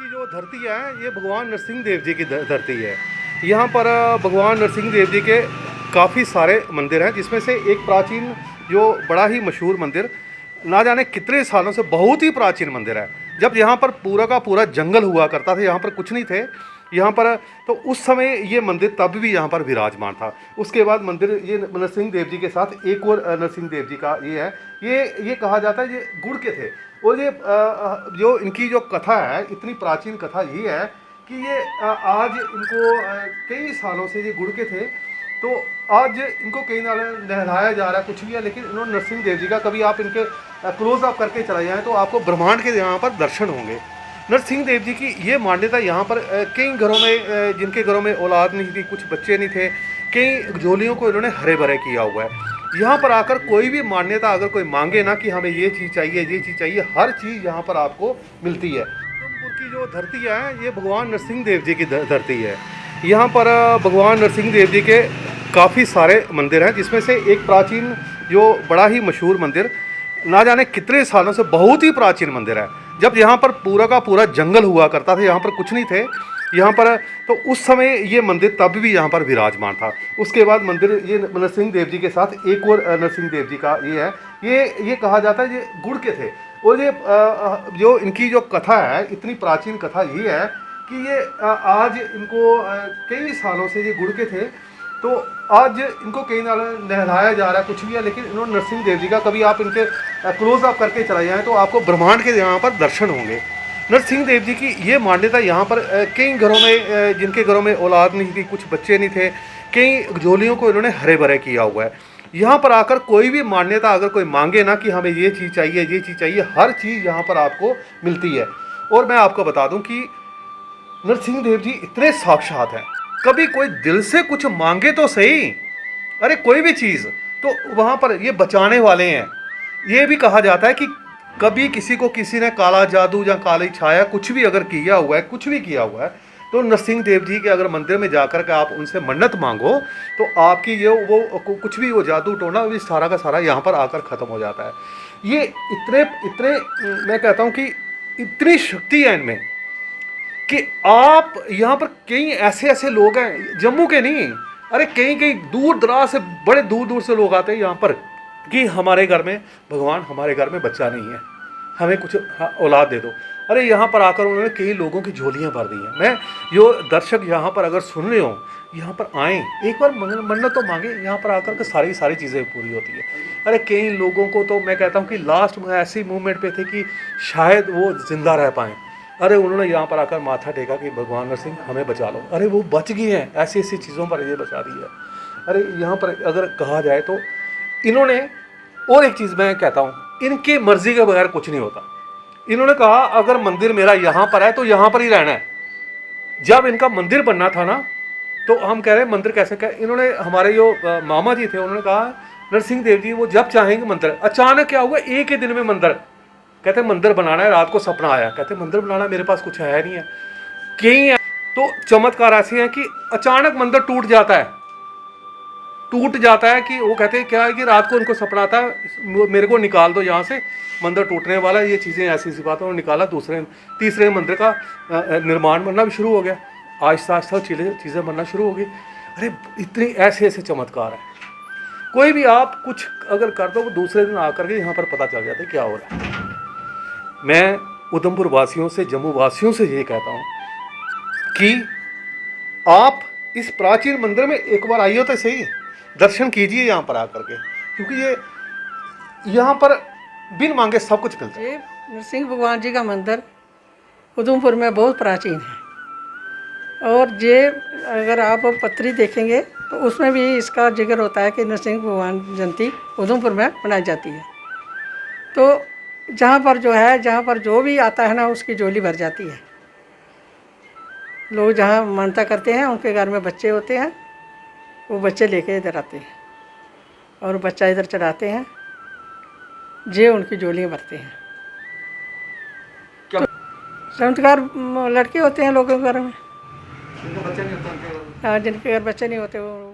की जो धरती है ये भगवान नरसिंह देव जी की धरती है। यहाँ पर भगवान नरसिंह देव जी के काफ़ी सारे मंदिर हैं, जिसमें से एक प्राचीन जो बड़ा ही मशहूर मंदिर ना जाने कितने सालों से बहुत ही प्राचीन मंदिर है। जब यहाँ पर पूरा का पूरा जंगल हुआ करता था, यहाँ पर कुछ नहीं थे यहाँ पर, तो उस समय ये मंदिर तब भी यहाँ पर विराजमान था। उसके बाद मंदिर ये नरसिंह देव जी के साथ एक और नरसिंह देव जी का ये है, ये कहा जाता है ये गुड़ के थे। और ये जो इनकी जो कथा है, इतनी प्राचीन कथा ये है कि ये आज इनको कई सालों से ये गुड़ के थे, तो आज इनको कहीं ना नहलाया जा रहा है, कुछ भी है, लेकिन इन्होंने नरसिंह देव जी का कभी आप इनके क्लोज अप करके चले जाएँ तो आपको ब्रह्मांड के यहाँ पर दर्शन होंगे। नरसिंह देव जी की ये मान्यता यहाँ पर कई घरों में, जिनके घरों में औलाद नहीं थी, कुछ बच्चे नहीं थे, कई झोलियों को इन्होंने हरे भरे किया हुआ है। यहाँ पर आकर कोई भी मान्यता अगर कोई मांगे ना कि हमें ये चीज़ चाहिए, ये चीज़ चाहिए, हर चीज़ यहाँ पर आपको मिलती है। उधमपुर की जो धरती है ये भगवान नरसिंह देव जी की धरती है। यहाँ पर भगवान नरसिंह देव जी के काफ़ी सारे मंदिर हैं, जिसमें से एक प्राचीन जो बड़ा ही मशहूर मंदिर ना जाने कितने सालों से बहुत ही प्राचीन मंदिर है। जब यहाँ पर पूरा का पूरा जंगल हुआ करता था, यहाँ पर कुछ नहीं थे यहाँ पर, तो उस समय ये मंदिर तब भी यहाँ पर विराजमान था। उसके बाद मंदिर ये नरसिंह देव जी के साथ एक और नरसिंह देव जी का ये है, ये कहा जाता है ये गुड़ के थे। और ये जो इनकी जो कथा है, इतनी प्राचीन कथा ये है कि ये आज इनको कई सालों से ये गुड़ के थे, तो आज इनको कहीं ना नहलाया जा रहा है, कुछ भी है, लेकिन इन्होंने नरसिंह देव जी का कभी आप इनके क्लोज अप करके चले जाएँ तो आपको ब्रह्मांड के यहाँ पर दर्शन होंगे। नरसिंह देव जी की ये मान्यता यहाँ पर कई घरों में, जिनके घरों में औलाद नहीं थी, कुछ बच्चे नहीं थे, कई झोलियों को इन्होंने हरे भरे किया हुआ है। यहाँ पर आकर कोई भी मान्यता अगर कोई मांगे ना कि हमें ये चीज़ चाहिए, ये चीज़ चाहिए, हर चीज़ यहाँ पर आपको मिलती है। और मैं आपको बता दूँ कि नरसिंह देव जी इतने साक्षात हैं, कभी कोई दिल से कुछ मांगे तो सही, अरे कोई भी चीज़, तो वहाँ पर ये बचाने वाले हैं। ये भी कहा जाता है कि कभी किसी को किसी ने काला जादू या काली छाया कुछ भी अगर किया हुआ है, कुछ भी किया हुआ है, तो नरसिंह देव जी के अगर मंदिर में जाकर के आप उनसे मन्नत मांगो तो आपकी ये वो कुछ भी वो जादू टोना भी सारा का सारा यहाँ पर आकर ख़त्म हो जाता है। ये इतने इतने मैं कहता हूँ कि इतनी शक्ति है इनमें कि आप यहाँ पर कई ऐसे ऐसे लोग हैं, जम्मू के नहीं, अरे कई कई दूर दराज से, बड़े दूर दूर से लोग आते हैं यहाँ पर कि हमारे घर में भगवान, हमारे घर में बच्चा नहीं है, हमें कुछ औलाद दे दो। अरे यहाँ पर आकर उन्होंने कई लोगों की झोलियाँ भर दी हैं। मैं जो दर्शक यहाँ पर अगर सुन रहे हो, यहाँ पर आएँ, एक बार मन्नत तो मांगे, यहाँ पर आकर के सारी सारी चीज़ें पूरी होती है। अरे कई लोगों को तो मैं कहता हूँ कि लास्ट में ऐसी मूवमेंट पे थे कि शायद वो जिंदा रह पाएँ, अरे उन्होंने यहाँ पर आकर माथा टेका कि भगवान नरसिंह हमें बचा लो। अरे वो बच गए हैं, ऐसी ऐसी चीज़ों पर ये बचा दी है। अरे यहाँ पर अगर कहा जाए तो इन्होंने, और एक चीज़ मैं कहता हूँ, इनकी मर्जी के बगैर कुछ नहीं होता। इन्होंने कहा अगर मंदिर मेरा यहाँ पर है तो यहाँ पर ही रहना है। जब इनका मंदिर बनना था ना, तो हम कह रहे हैं मंदिर कैसे, इन्होंने, हमारे जो मामा जी थे, उन्होंने कहा नरसिंह देव जी वो जब चाहेंगे मंदिर। अचानक क्या हुआ, एक ही दिन में मंदिर, कहते मंदिर बनाना है, रात को सपना आया, कहते मंदिर बनाना, मेरे पास कुछ है नहीं है, कहीं है। तो चमत्कार ऐसे हैं कि अचानक मंदिर टूट जाता है कि वो कहते हैं क्या है कि रात को उनको सपना आता है मेरे को निकाल दो यहाँ से, मंदिर टूटने वाला है, ये चीज़ें ऐसी सी बात है। उन्होंने निकाला, तीसरे मंदिर का निर्माण बनना भी शुरू हो गया, आहिस्ता आहिस्ता चीज़ें बनना शुरू हो गई। अरे इतनी ऐसे ऐसे चमत्कार है, कोई भी आप कुछ अगर कर दो, दूसरे दिन आकर के यहाँ पर पता चल जाता है क्या हो रहा है। मैं उधमपुर वासियों से, जम्मू वासियों से ये कहता हूँ कि आप इस प्राचीन मंदिर में एक बार आइए तो सही, दर्शन कीजिए यहाँ पर आकर के, क्योंकि ये यहाँ पर बिन मांगे सब कुछ मिलता है। ये नरसिंह भगवान जी का मंदिर उधमपुर में बहुत प्राचीन है, और ये अगर आप पत्री देखेंगे तो उसमें भी इसका जिक्र होता है कि नरसिंह भगवान जयंती उधमपुर में मनाई जाती है। तो जहाँ पर जो भी आता है ना, उसकी झोली भर जाती है। लोग जहाँ मानता करते हैं, उनके घर में बच्चे होते हैं, वो बच्चे लेके इधर आते हैं और बच्चा इधर चढ़ाते हैं, जे उनकी झोलियाँ भरते हैं। तो चमत्कार लड़के होते हैं लोगों के घर में, जिनके घर बच्चे नहीं होते वो